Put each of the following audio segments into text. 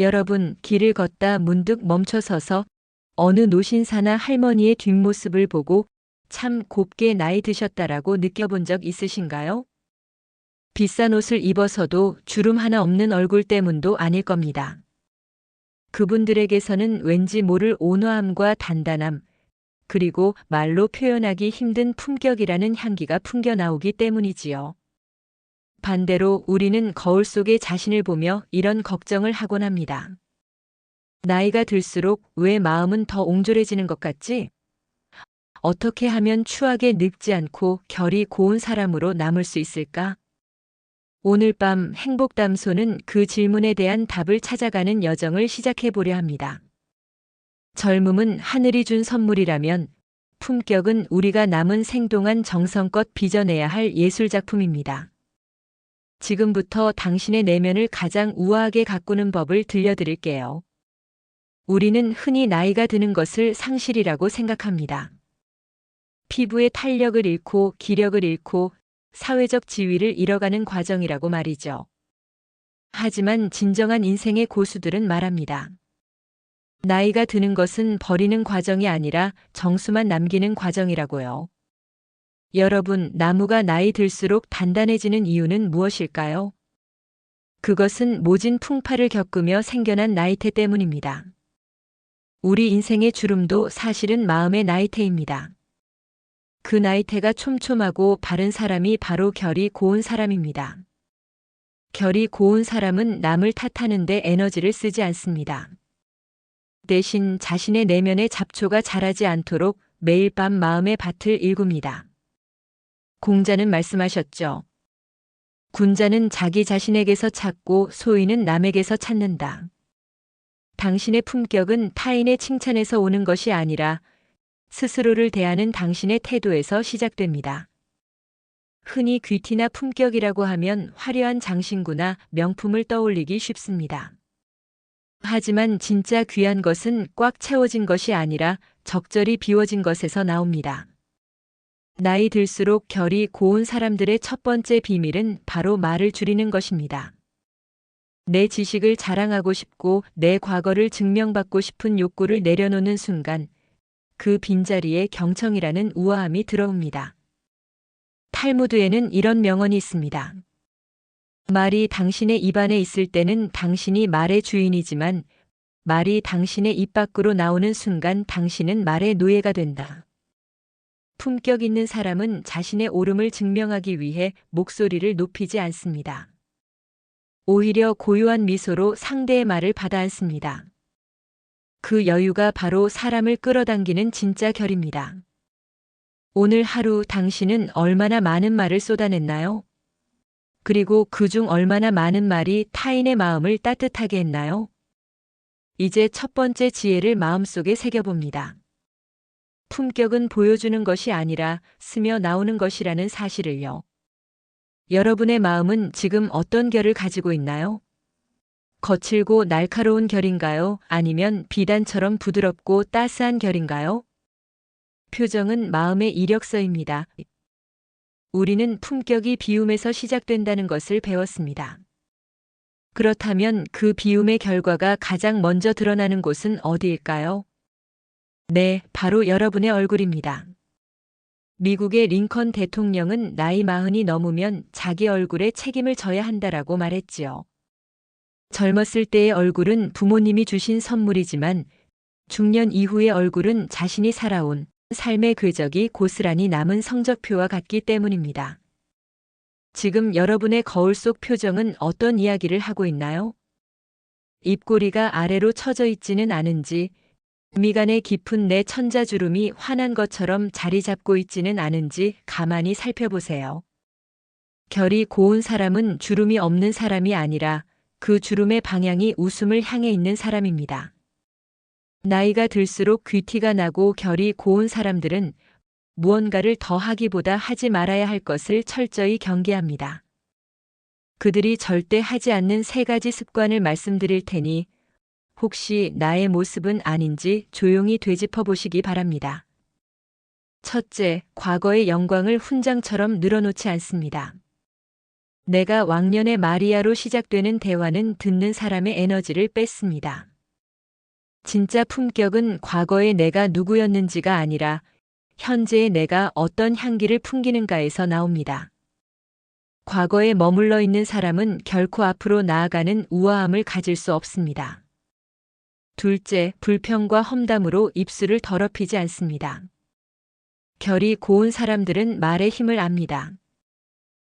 여러분, 길을 걷다 문득 멈춰서서 어느 노신사나 할머니의 뒷모습을 보고 참 곱게 나이 드셨다라고 느껴본 적 있으신가요? 비싼 옷을 입어서도 주름 하나 없는 얼굴 때문도 아닐 겁니다. 그분들에게서는 왠지 모를 온화함과 단단함, 그리고 말로 표현하기 힘든 품격이라는 향기가 풍겨 나오기 때문이지요. 반대로 우리는 거울 속에 자신을 보며 이런 걱정을 하곤 합니다. 나이가 들수록 왜 마음은 더 옹졸해지는 것 같지? 어떻게 하면 추하게 늙지 않고 결이 고운 사람으로 남을 수 있을까? 오늘 밤 행복담소는 그 질문에 대한 답을 찾아가는 여정을 시작해 보려 합니다. 젊음은 하늘이 준 선물이라면 품격은 우리가 남은 생 동안 정성껏 빚어내야 할 예술작품입니다. 지금부터 당신의 내면을 가장 우아하게 가꾸는 법을 들려드릴게요. 우리는 흔히 나이가 드는 것을 상실이라고 생각합니다. 피부의 탄력을 잃고 기력을 잃고 사회적 지위를 잃어가는 과정이라고 말이죠. 하지만 진정한 인생의 고수들은 말합니다. 나이가 드는 것은 버리는 과정이 아니라 정수만 남기는 과정이라고요. 여러분, 나무가 나이 들수록 단단해지는 이유는 무엇일까요? 그것은 모진 풍파를 겪으며 생겨난 나이테 때문입니다. 우리 인생의 주름도 사실은 마음의 나이테입니다. 그 나이테가 촘촘하고 바른 사람이 바로 결이 고운 사람입니다. 결이 고운 사람은 남을 탓하는 데 에너지를 쓰지 않습니다. 대신 자신의 내면에 잡초가 자라지 않도록 매일 밤 마음의 밭을 일굽니다. 공자는 말씀하셨죠. 군자는 자기 자신에게서 찾고 소인은 남에게서 찾는다. 당신의 품격은 타인의 칭찬에서 오는 것이 아니라 스스로를 대하는 당신의 태도에서 시작됩니다. 흔히 귀티나 품격이라고 하면 화려한 장신구나 명품을 떠올리기 쉽습니다. 하지만 진짜 귀한 것은 꽉 채워진 것이 아니라 적절히 비워진 것에서 나옵니다. 나이 들수록 결이 고운 사람들의 첫 번째 비밀은 바로 말을 줄이는 것입니다. 내 지식을 자랑하고 싶고 내 과거를 증명받고 싶은 욕구를 내려놓는 순간 그 빈자리에 경청이라는 우아함이 들어옵니다. 탈무드에는 이런 명언이 있습니다. 말이 당신의 입안에 있을 때는 당신이 말의 주인이지만 말이 당신의 입 밖으로 나오는 순간 당신은 말의 노예가 된다. 품격 있는 사람은 자신의 옳음을 증명하기 위해 목소리를 높이지 않습니다. 오히려 고요한 미소로 상대의 말을 받아안습니다. 그 여유가 바로 사람을 끌어당기는 진짜 결입니다. 오늘 하루 당신은 얼마나 많은 말을 쏟아냈나요? 그리고 그중 얼마나 많은 말이 타인의 마음을 따뜻하게 했나요? 이제 첫 번째 지혜를 마음속에 새겨봅니다. 품격은 보여주는 것이 아니라 스며 나오는 것이라는 사실을요. 여러분의 마음은 지금 어떤 결을 가지고 있나요? 거칠고 날카로운 결인가요? 아니면 비단처럼 부드럽고 따스한 결인가요? 표정은 마음의 이력서입니다. 우리는 품격이 비움에서 시작된다는 것을 배웠습니다. 그렇다면 그 비움의 결과가 가장 먼저 드러나는 곳은 어디일까요? 네, 바로 여러분의 얼굴입니다. 미국의 링컨 대통령은 나이 40이 넘으면 자기 얼굴에 책임을 져야 한다라고 말했지요. 젊었을 때의 얼굴은 부모님이 주신 선물이지만 중년 이후의 얼굴은 자신이 살아온 삶의 궤적이 고스란히 남은 성적표와 같기 때문입니다. 지금 여러분의 거울 속 표정은 어떤 이야기를 하고 있나요? 입꼬리가 아래로 처져 있지는 않은지, 미간의 깊은 내 천자주름이 환한 것처럼 자리 잡고 있지는 않은지 가만히 살펴보세요. 결이 고운 사람은 주름이 없는 사람이 아니라 그 주름의 방향이 웃음을 향해 있는 사람입니다. 나이가 들수록 귀티가 나고 결이 고운 사람들은 무언가를 더 하기보다 하지 말아야 할 것을 철저히 경계합니다. 그들이 절대 하지 않는 3가지 습관을 말씀드릴 테니 혹시 나의 모습은 아닌지 조용히 되짚어 보시기 바랍니다. 첫째, 과거의 영광을 훈장처럼 늘어놓지 않습니다. 내가 왕년의 마리아로 시작되는 대화는 듣는 사람의 에너지를 뺐습니다. 진짜 품격은 과거의 내가 누구였는지가 아니라 현재의 내가 어떤 향기를 풍기는가에서 나옵니다. 과거에 머물러 있는 사람은 결코 앞으로 나아가는 우아함을 가질 수 없습니다. 둘째, 불평과 험담으로 입술을 더럽히지 않습니다. 결이 고운 사람들은 말의 힘을 압니다.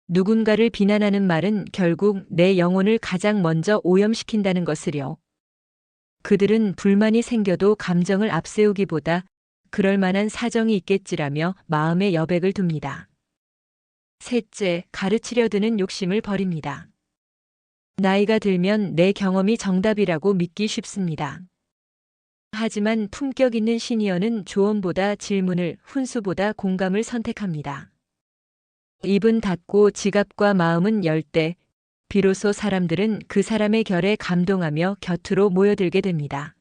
누군가를 비난하는 말은 결국 내 영혼을 가장 먼저 오염시킨다는 것을요. 그들은 불만이 생겨도 감정을 앞세우기보다 그럴 만한 사정이 있겠지라며 마음에 여백을 둡니다. 셋째, 가르치려 드는 욕심을 버립니다. 나이가 들면 내 경험이 정답이라고 믿기 쉽습니다. 하지만 품격 있는 시니어는 조언보다 질문을, 훈수보다 공감을 선택합니다. 입은 닫고 지갑과 마음은 열 때, 비로소 사람들은 그 사람의 결에 감동하며 곁으로 모여들게 됩니다.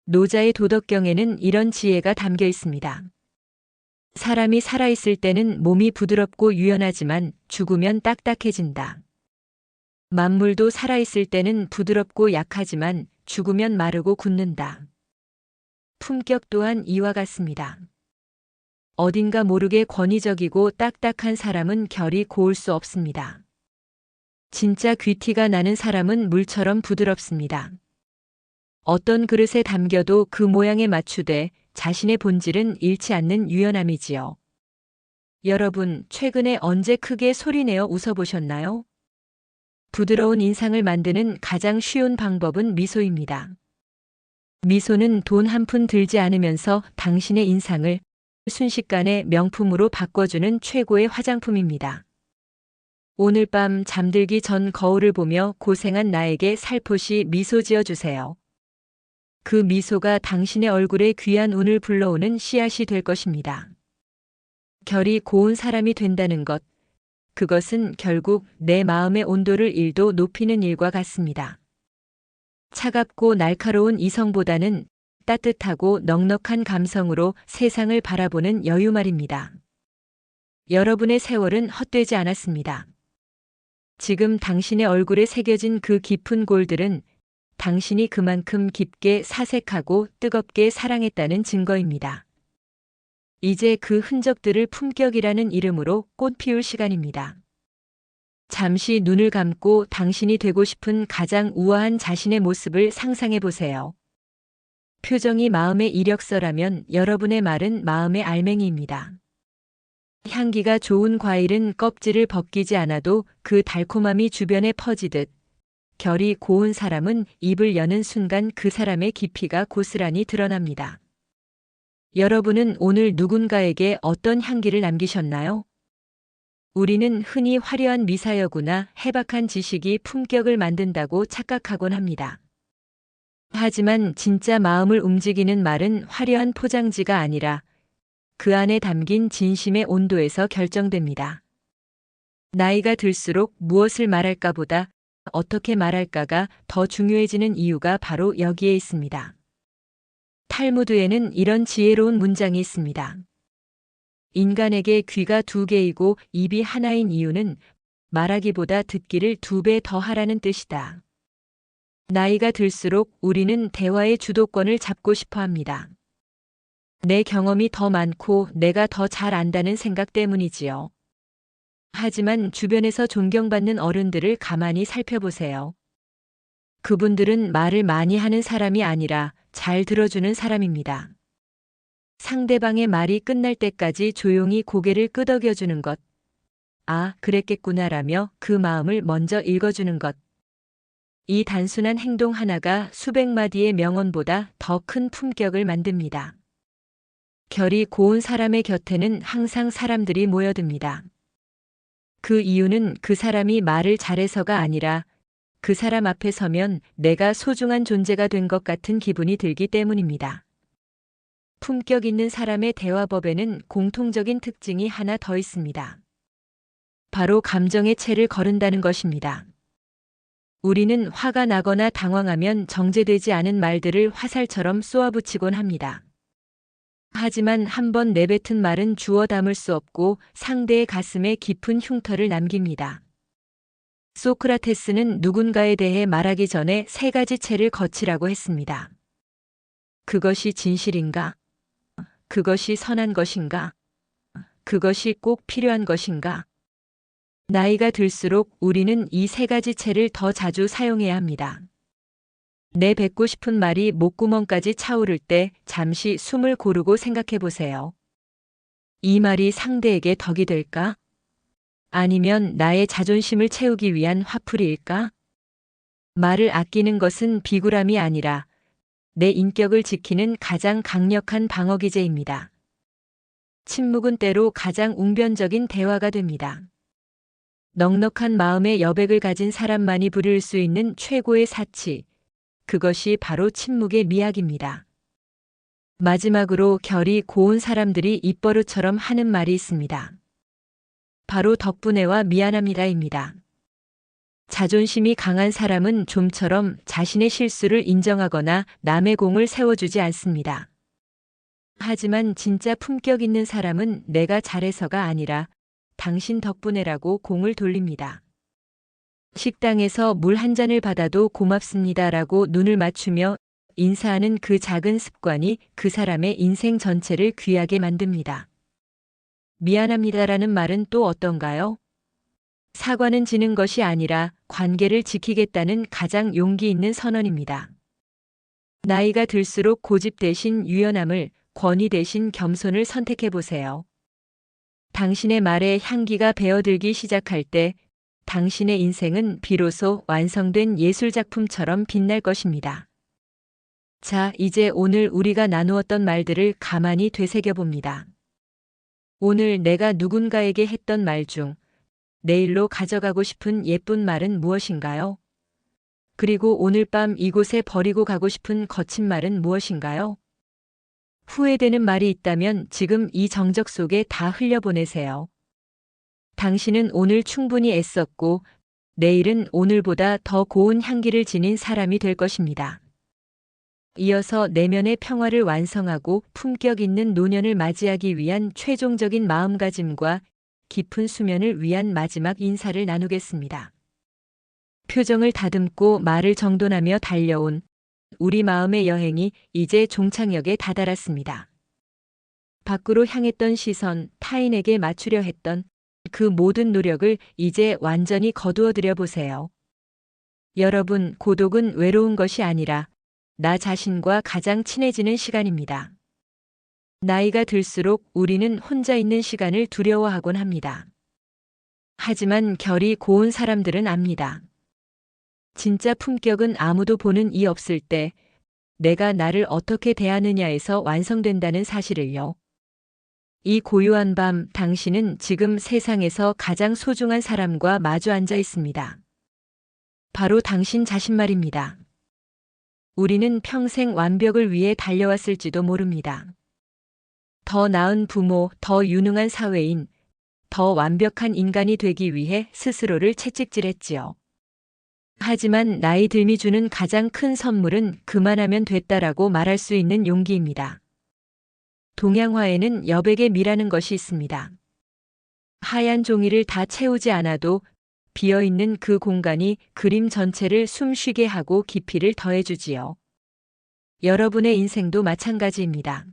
노자의 도덕경에는 이런 지혜가 담겨 있습니다. 사람이 살아있을 때는 몸이 부드럽고 유연하지만 죽으면 딱딱해진다. 만물도 살아있을 때는 부드럽고 약하지만 죽으면 마르고 굳는다. 품격 또한 이와 같습니다. 어딘가 모르게 권위적이고 딱딱한 사람은 결이 고울 수 없습니다. 진짜 귀티가 나는 사람은 물처럼 부드럽습니다. 어떤 그릇에 담겨도 그 모양에 맞추되 자신의 본질은 잃지 않는 유연함이지요. 여러분, 최근에 언제 크게 소리내어 웃어보셨나요? 부드러운 인상을 만드는 가장 쉬운 방법은 미소입니다. 미소는 돈 한 푼 들지 않으면서 당신의 인상을 순식간에 명품으로 바꿔주는 최고의 화장품입니다. 오늘 밤 잠들기 전 거울을 보며 고생한 나에게 살포시 미소 지어주세요. 그 미소가 당신의 얼굴에 귀한 운을 불러오는 씨앗이 될 것입니다. 결이 고운 사람이 된다는 것, 그것은 결국 내 마음의 온도를 1도 높이는 일과 같습니다. 차갑고 날카로운 이성보다는 따뜻하고 넉넉한 감성으로 세상을 바라보는 여유 말입니다. 여러분의 세월은 헛되지 않았습니다. 지금 당신의 얼굴에 새겨진 그 깊은 골들은 당신이 그만큼 깊게 사색하고 뜨겁게 사랑했다는 증거입니다. 이제 그 흔적들을 품격이라는 이름으로 꽃 피울 시간입니다. 잠시 눈을 감고 당신이 되고 싶은 가장 우아한 자신의 모습을 상상해 보세요. 표정이 마음의 이력서라면 여러분의 말은 마음의 알맹이입니다. 향기가 좋은 과일은 껍질을 벗기지 않아도 그 달콤함이 주변에 퍼지듯 결이 고운 사람은 입을 여는 순간 그 사람의 깊이가 고스란히 드러납니다. 여러분은 오늘 누군가에게 어떤 향기를 남기셨나요? 우리는 흔히 화려한 미사여구나 해박한 지식이 품격을 만든다고 착각하곤 합니다. 하지만 진짜 마음을 움직이는 말은 화려한 포장지가 아니라 그 안에 담긴 진심의 온도에서 결정됩니다. 나이가 들수록 무엇을 말할까 보다 어떻게 말할까가 더 중요해지는 이유가 바로 여기에 있습니다. 탈무드에는 이런 지혜로운 문장이 있습니다. 인간에게 귀가 2개이고 입이 하나인 이유는 말하기보다 듣기를 2배 더 하라는 뜻이다. 나이가 들수록 우리는 대화의 주도권을 잡고 싶어 합니다. 내 경험이 더 많고 내가 더 잘 안다는 생각 때문이지요. 하지만 주변에서 존경받는 어른들을 가만히 살펴보세요. 그분들은 말을 많이 하는 사람이 아니라 잘 들어주는 사람입니다. 상대방의 말이 끝날 때까지 조용히 고개를 끄덕여주는 것. 아, 그랬겠구나라며 그 마음을 먼저 읽어주는 것. 이 단순한 행동 하나가 수백 마디의 명언보다 더 큰 품격을 만듭니다. 결이 고운 사람의 곁에는 항상 사람들이 모여듭니다. 그 이유는 그 사람이 말을 잘해서가 아니라 그 사람 앞에 서면 내가 소중한 존재가 된 것 같은 기분이 들기 때문입니다. 품격 있는 사람의 대화법에는 공통적인 특징이 하나 더 있습니다. 바로 감정의 채를 거른다는 것입니다. 우리는 화가 나거나 당황하면 정제되지 않은 말들을 화살처럼 쏘아붙이곤 합니다. 하지만 한번 내뱉은 말은 주워 담을 수 없고 상대의 가슴에 깊은 흉터를 남깁니다. 소크라테스는 누군가에 대해 말하기 전에 세 가지 체를 거치라고 했습니다. 그것이 진실인가? 그것이 선한 것인가? 그것이 꼭 필요한 것인가? 나이가 들수록 우리는 이 세 가지 체를 더 자주 사용해야 합니다. 내 뱉고 싶은 말이 목구멍까지 차오를 때 잠시 숨을 고르고 생각해 보세요. 이 말이 상대에게 덕이 될까? 아니면 나의 자존심을 채우기 위한 화풀이일까? 말을 아끼는 것은 비굴함이 아니라 내 인격을 지키는 가장 강력한 방어기제입니다. 침묵은 때로 가장 웅변적인 대화가 됩니다. 넉넉한 마음의 여백을 가진 사람만이 부릴 수 있는 최고의 사치, 그것이 바로 침묵의 미학입니다. 마지막으로 결이 고운 사람들이 입버릇처럼 하는 말이 있습니다. 바로 덕분에와 미안합니다입니다. 자존심이 강한 사람은 좀처럼 자신의 실수를 인정하거나 남의 공을 세워주지 않습니다. 하지만 진짜 품격 있는 사람은 내가 잘해서가 아니라 당신 덕분에라고 공을 돌립니다. 식당에서 물 한 잔을 받아도 고맙습니다라고 눈을 맞추며 인사하는 그 작은 습관이 그 사람의 인생 전체를 귀하게 만듭니다. 미안합니다라는 말은 또 어떤가요? 사과는 지는 것이 아니라 관계를 지키겠다는 가장 용기 있는 선언입니다. 나이가 들수록 고집 대신 유연함을, 권위 대신 겸손을 선택해 보세요. 당신의 말에 향기가 배어들기 시작할 때 당신의 인생은 비로소 완성된 예술작품처럼 빛날 것입니다. 자, 이제 오늘 우리가 나누었던 말들을 가만히 되새겨 봅니다. 오늘 내가 누군가에게 했던 말 중 내일로 가져가고 싶은 예쁜 말은 무엇인가요? 그리고 오늘 밤 이곳에 버리고 가고 싶은 거친 말은 무엇인가요? 후회되는 말이 있다면 지금 이 정적 속에 다 흘려보내세요. 당신은 오늘 충분히 애썼고 내일은 오늘보다 더 고운 향기를 지닌 사람이 될 것입니다. 이어서 내면의 평화를 완성하고 품격 있는 노년을 맞이하기 위한 최종적인 마음가짐과 깊은 수면을 위한 마지막 인사를 나누겠습니다. 표정을 다듬고 말을 정돈하며 달려온 우리 마음의 여행이 이제 종착역에 다다랐습니다. 밖으로 향했던 시선, 타인에게 맞추려 했던 그 모든 노력을 이제 완전히 거두어들여 보세요. 여러분, 고독은 외로운 것이 아니라 나 자신과 가장 친해지는 시간입니다. 나이가 들수록 우리는 혼자 있는 시간을 두려워하곤 합니다. 하지만 결이 고운 사람들은 압니다. 진짜 품격은 아무도 보는 이 없을 때 내가 나를 어떻게 대하느냐에서 완성된다는 사실을요. 이 고요한 밤 당신은 지금 세상에서 가장 소중한 사람과 마주 앉아 있습니다. 바로 당신 자신 말입니다. 우리는 평생 완벽을 위해 달려왔을지도 모릅니다. 더 나은 부모, 더 유능한 사회인, 더 완벽한 인간이 되기 위해 스스로를 채찍질했지요. 하지만 나이 들미 주는 가장 큰 선물은 그만하면 됐다라고 말할 수 있는 용기입니다. 동양화에는 여백의 미라는 것이 있습니다. 하얀 종이를 다 채우지 않아도 비어있는 그 공간이 그림 전체를 숨쉬게 하고 깊이를 더해주지요. 여러분의 인생도 마찬가지입니다.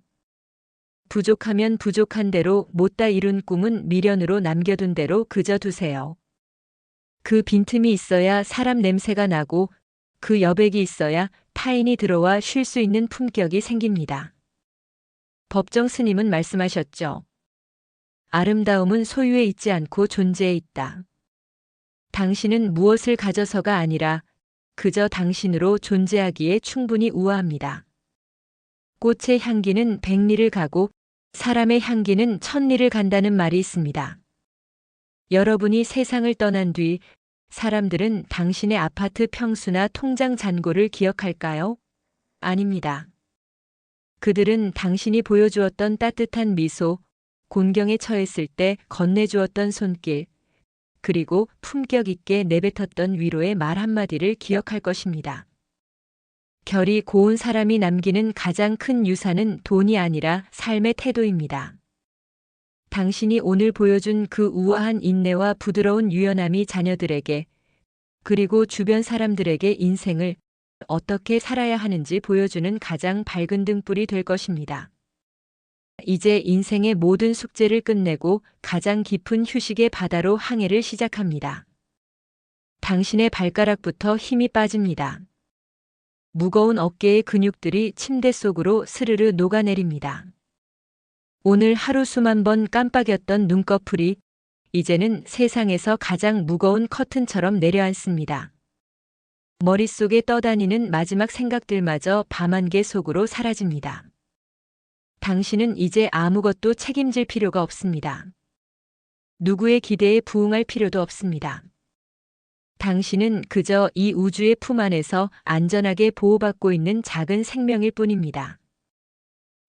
부족하면 부족한 대로 못다 이룬 꿈은 미련으로 남겨둔 대로 그저 두세요. 그 빈틈이 있어야 사람 냄새가 나고 그 여백이 있어야 타인이 들어와 쉴 수 있는 품격이 생깁니다. 법정 스님은 말씀하셨죠. 아름다움은 소유에 있지 않고 존재에 있다. 당신은 무엇을 가져서가 아니라 그저 당신으로 존재하기에 충분히 우아합니다. 꽃의 향기는 100리를 가고 사람의 향기는 1000리를 간다는 말이 있습니다. 여러분이 세상을 떠난 뒤 사람들은 당신의 아파트 평수나 통장 잔고를 기억할까요? 아닙니다. 그들은 당신이 보여주었던 따뜻한 미소, 곤경에 처했을 때 건네주었던 손길, 그리고 품격 있게 내뱉었던 위로의 말 한마디를 기억할 것입니다. 결이 고운 사람이 남기는 가장 큰 유산은 돈이 아니라 삶의 태도입니다. 당신이 오늘 보여준 그 우아한 인내와 부드러운 유연함이 자녀들에게, 그리고 주변 사람들에게 인생을 어떻게 살아야 하는지 보여주는 가장 밝은 등불이 될 것입니다. 이제 인생의 모든 숙제를 끝내고 가장 깊은 휴식의 바다로 항해를 시작합니다. 당신의 발가락부터 힘이 빠집니다. 무거운 어깨의 근육들이 침대 속으로 스르르 녹아내립니다. 오늘 하루 수만 번 깜빡였던 눈꺼풀이 이제는 세상에서 가장 무거운 커튼처럼 내려앉습니다. 머릿속에 떠다니는 마지막 생각들마저 밤안개 속으로 사라집니다. 당신은 이제 아무것도 책임질 필요가 없습니다. 누구의 기대에 부응할 필요도 없습니다. 당신은 그저 이 우주의 품 안에서 안전하게 보호받고 있는 작은 생명일 뿐입니다.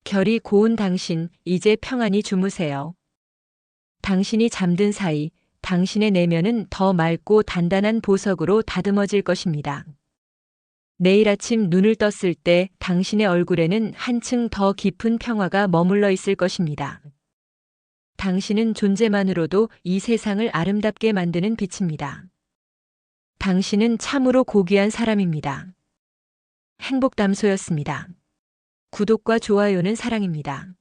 결이 고운 당신, 이제 평안히 주무세요. 당신이 잠든 사이 당신의 내면은 더 맑고 단단한 보석으로 다듬어질 것입니다. 내일 아침 눈을 떴을 때 당신의 얼굴에는 한층 더 깊은 평화가 머물러 있을 것입니다. 당신은 존재만으로도 이 세상을 아름답게 만드는 빛입니다. 당신은 참으로 고귀한 사람입니다. 행복담소였습니다. 구독과 좋아요는 사랑입니다.